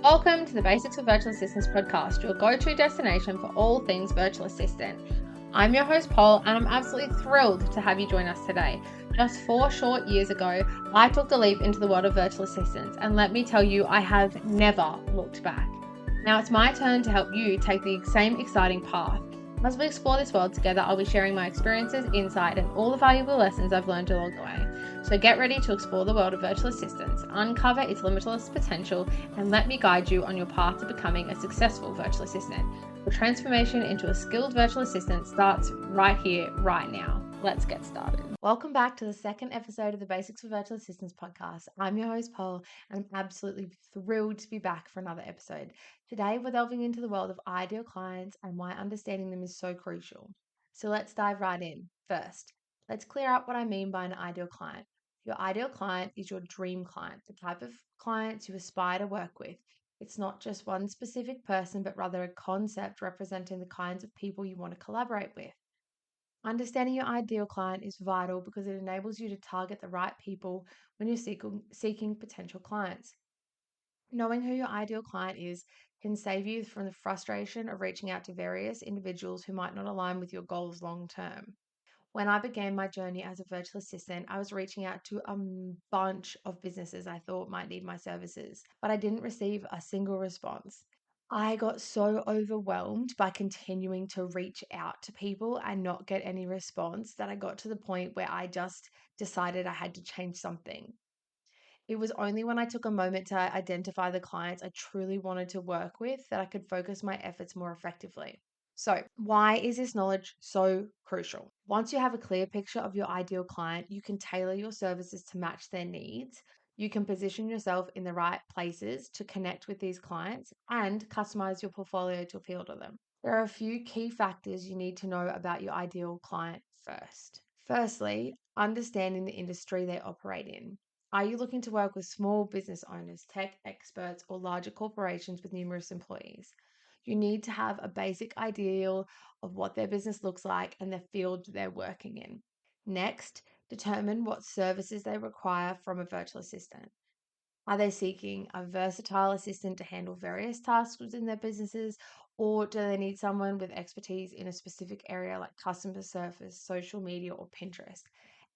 Welcome to the Basics of Virtual Assistants podcast, your go-to destination for all things virtual assistant. I'm your host, Paul, and I'm absolutely thrilled to have you join us today. Just 4 short years ago, I took the leap into the world of virtual assistants, and let me tell you, I have never looked back. Now it's my turn to help you take the same exciting path. As we explore this world together, I'll be sharing my experiences, insight, and all the valuable lessons I've learned along the way. So get ready to explore the world of virtual assistants, uncover its limitless potential, and let me guide you on your path to becoming a successful virtual assistant. Your transformation into a skilled virtual assistant starts right here, right now. Let's get started. Welcome back to the second episode of the Basics for Virtual Assistants podcast. I'm your host, Paul, and I'm absolutely thrilled to be back for another episode. Today, we're delving into the world of ideal clients and why understanding them is so crucial. So let's dive right in. First, let's clear up what I mean by an ideal client. Your ideal client is your dream client, the type of clients you aspire to work with. It's not just one specific person, but rather a concept representing the kinds of people you want to collaborate with. Understanding your ideal client is vital because it enables you to target the right people when you're seeking potential clients. Knowing who your ideal client is can save you from the frustration of reaching out to various individuals who might not align with your goals long term. When I began my journey as a virtual assistant, I was reaching out to a bunch of businesses I thought might need my services, but I didn't receive a single response. I got so overwhelmed by continuing to reach out to people and not get any response that I got to the point where I just decided I had to change something. It was only when I took a moment to identify the clients I truly wanted to work with that I could focus my efforts more effectively. So, why is this knowledge so crucial? Once you have a clear picture of your ideal client, you can tailor your services to match their needs. You can position yourself in the right places to connect with these clients and customize your portfolio to appeal to them. There are a few key factors you need to know about your ideal client first. Firstly, understanding the industry they operate in. Are you looking to work with small business owners, tech experts, or larger corporations with numerous employees? You need to have a basic idea of what their business looks like and the field they're working in. Next, determine what services they require from a virtual assistant. Are they seeking a versatile assistant to handle various tasks within their businesses, or do they need someone with expertise in a specific area like customer service, social media, or Pinterest?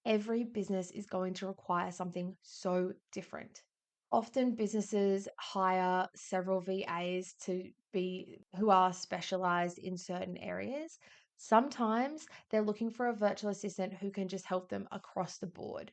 Every business is going to require something so different. Often businesses hire several VAs to be who are specialized in certain areas. Sometimes they're looking for a virtual assistant who can just help them across the board.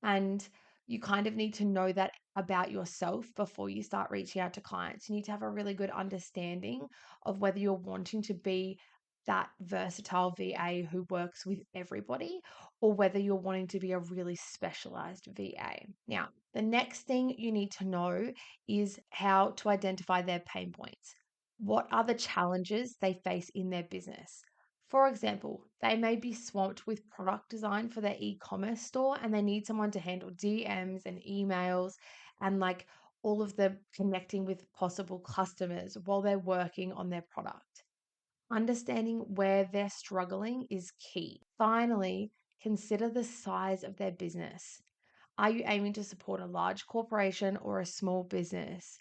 And you kind of need to know that about yourself before you start reaching out to clients. You need to have a really good understanding of whether you're wanting to be that versatile VA who works with everybody or whether you're wanting to be a really specialized VA. Now, the next thing you need to know is how to identify their pain points. What are the challenges they face in their business? For example, they may be swamped with product design for their e commerce store and they need someone to handle DMs and emails and like all of the connecting with possible customers while they're working on their product. Understanding where they're struggling is key. Finally, consider the size of their business. Are you aiming to support a large corporation or a small business?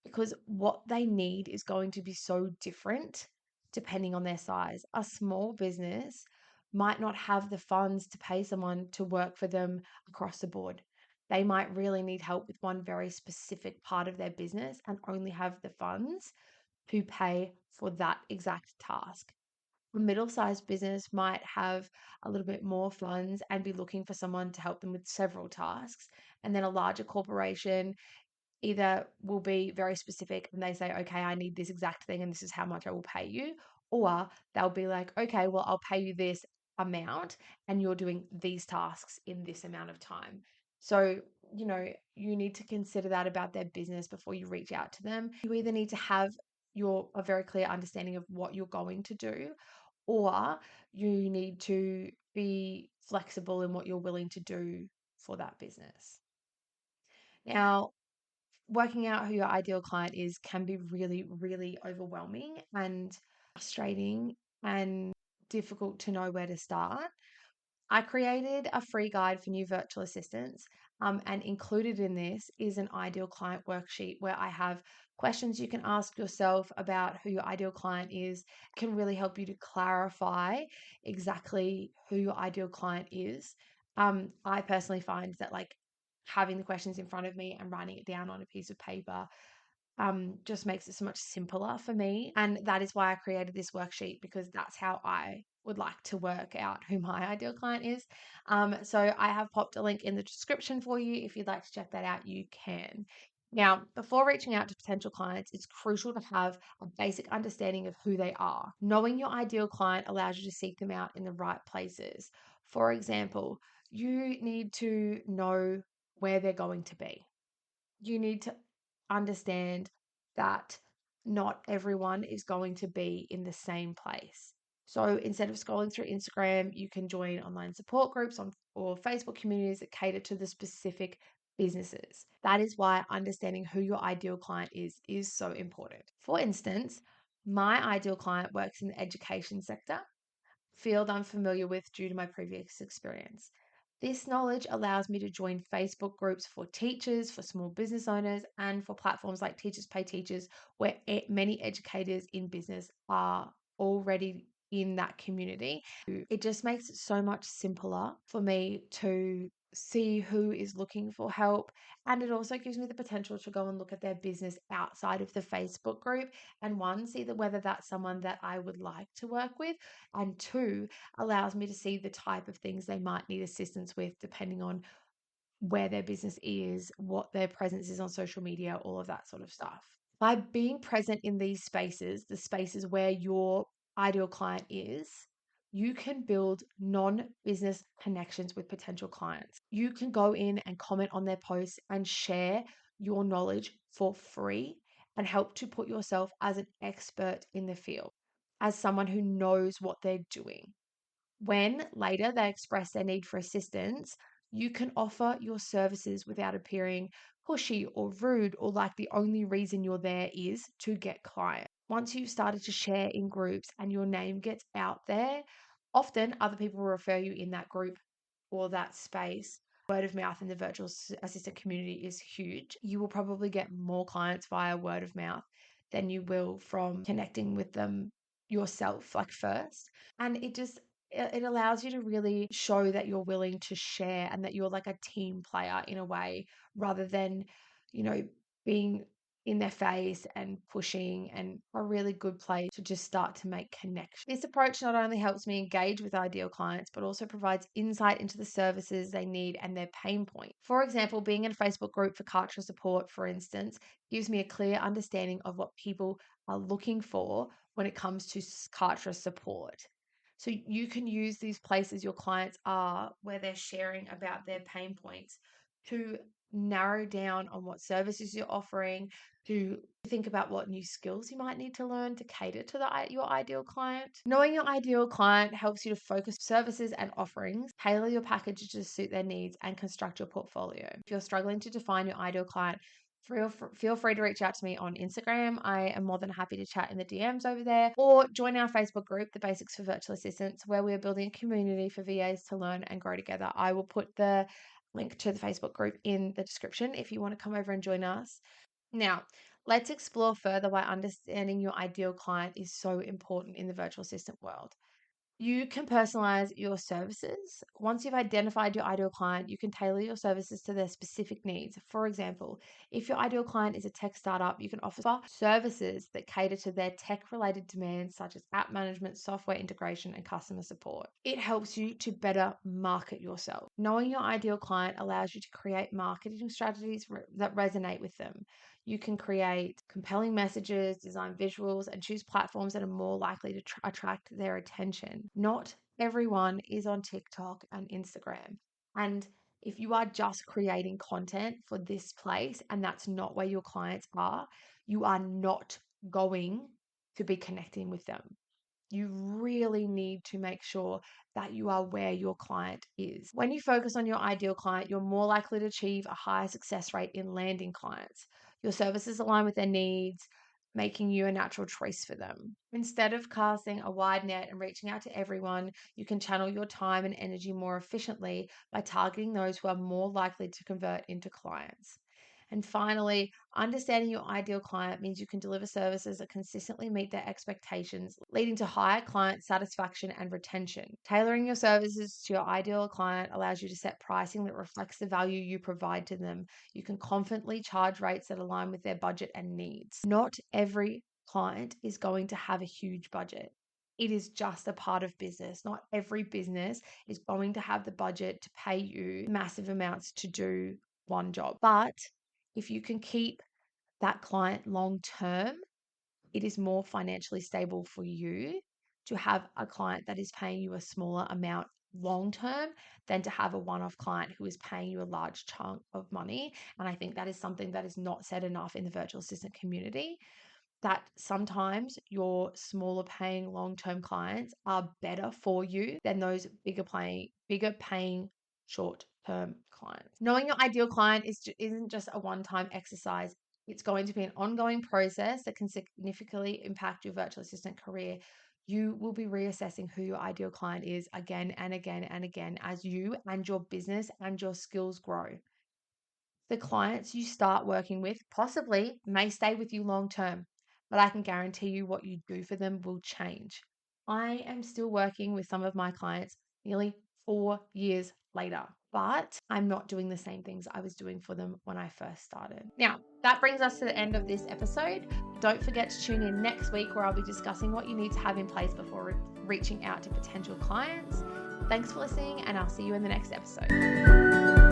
Because what they need is going to be so different depending on their size. A small business might not have the funds to pay someone to work for them across the board. They might really need help with one very specific part of their business and only have the funds to pay for that exact task. A middle sized business might have a little bit more funds and be looking for someone to help them with several tasks. And then a larger corporation either will be very specific and they say, okay, I need this exact thing and this is how much I will pay you. Or they'll be like, okay, well, I'll pay you this amount and you're doing these tasks in this amount of time. So, you need to consider that about their business before you reach out to them. You either need to have a very clear understanding of what you're going to do, or you need to be flexible in what you're willing to do for that business. Now, working out who your ideal client is can be really, really overwhelming and frustrating and difficult to know where to start. I created a free guide for new virtual assistants. And included in this is an ideal client worksheet where I have questions you can ask yourself about who your ideal client is. It can really help you to clarify exactly who your ideal client is. I personally find that like having the questions in front of me and writing it down on a piece of paper just makes it so much simpler for me. And that is why I created this worksheet, because that's how I would like to work out who my ideal client is. So I have popped a link in the description for you. If you'd like to check that out, you can. Now, before reaching out to potential clients, it's crucial to have a basic understanding of who they are. Knowing your ideal client allows you to seek them out in the right places. For example, you need to know where they're going to be. You need to understand that not everyone is going to be in the same place. So instead of scrolling through Instagram, you can join online support groups or Facebook communities that cater to the specific businesses. That is why understanding who your ideal client is so important. For instance, my ideal client works in the education sector, field I'm familiar with due to my previous experience. This knowledge allows me to join Facebook groups for teachers, for small business owners, and for platforms like Teachers Pay Teachers, where many educators in business are already in that community. It just makes it so much simpler for me to see who is looking for help. And it also gives me the potential to go and look at their business outside of the Facebook group and one, see that whether that's someone that I would like to work with, and two, allows me to see the type of things they might need assistance with depending on where their business is, what their presence is on social media, all of that sort of stuff. By being present in these spaces, the spaces where your ideal client is, you can build non business connections with potential clients. You can go in and comment on their posts and share your knowledge for free and help to put yourself as an expert in the field, as someone who knows what they're doing. When later they express their need for assistance, you can offer your services without appearing pushy or rude or like the only reason you're there is to get clients. Once you've started to share in groups and your name gets out there, often other people will refer you in that group or that space. Word of mouth in the virtual assistant community is huge. You will probably get more clients via word of mouth than you will from connecting with them yourself, like first. And it allows you to really show that you're willing to share and that you're like a team player in a way, rather than, you know, being in their face and pushing, and a really good place to just start to make connections. This approach not only helps me engage with ideal clients, but also provides insight into the services they need and their pain point. For example, being in a Facebook group for cultural support, for instance, gives me a clear understanding of what people are looking for when it comes to cultural support. So you can use these places your clients are where they're sharing about their pain points to narrow down on what services you're offering, to think about what new skills you might need to learn to cater to your ideal client. Knowing your ideal client helps you to focus services and offerings, tailor your packages to suit their needs, and construct your portfolio. If you're struggling to define your ideal client, feel free to reach out to me on Instagram. I am more than happy to chat in the DMs over there, or join our Facebook group, The Basics for Virtual Assistants, where we're building a community for VAs to learn and grow together. I will put the link to the Facebook group in the description if you want to come over and join us. Now, let's explore further why understanding your ideal client is so important in the virtual assistant world. You can personalize your services. Once you've identified your ideal client, you can tailor your services to their specific needs. For example, if your ideal client is a tech startup, you can offer services that cater to their tech related demands, such as app management, software integration, and customer support. It helps you to better market yourself. Knowing your ideal client allows you to create marketing strategies that resonate with them. You can create compelling messages, design visuals, and choose platforms that are more likely to attract their attention. Not everyone is on TikTok and Instagram. And if you are just creating content for this place and that's not where your clients are, you are not going to be connecting with them. You really need to make sure that you are where your client is. When you focus on your ideal client, you're more likely to achieve a higher success rate in landing clients. Your services align with their needs, making you a natural choice for them. Instead of casting a wide net and reaching out to everyone, you can channel your time and energy more efficiently by targeting those who are more likely to convert into clients. And finally, understanding your ideal client means you can deliver services that consistently meet their expectations, leading to higher client satisfaction and retention. Tailoring your services to your ideal client allows you to set pricing that reflects the value you provide to them. You can confidently charge rates that align with their budget and needs. Not every client is going to have a huge budget. It is just a part of business. Not every business is going to have the budget to pay you massive amounts to do one job. But if you can keep that client long term, it is more financially stable for you to have a client that is paying you a smaller amount long term than to have a one-off client who is paying you a large chunk of money. And I think that is something that is not said enough in the virtual assistant community, that sometimes your smaller paying long-term clients are better for you than those bigger paying short-term clients. Knowing your ideal client isn't just a one-time exercise. It's going to be an ongoing process that can significantly impact your virtual assistant career. You will be reassessing who your ideal client is again and again and again as you and your business and your skills grow. The clients you start working with possibly may stay with you long term, but I can guarantee you what you do for them will change. I am still working with some of my clients nearly 4 years later, but I'm not doing the same things I was doing for them when I first started. Now, that brings us to the end of this episode. Don't forget to tune in next week where I'll be discussing what you need to have in place before reaching out to potential clients. Thanks for listening, and I'll see you in the next episode.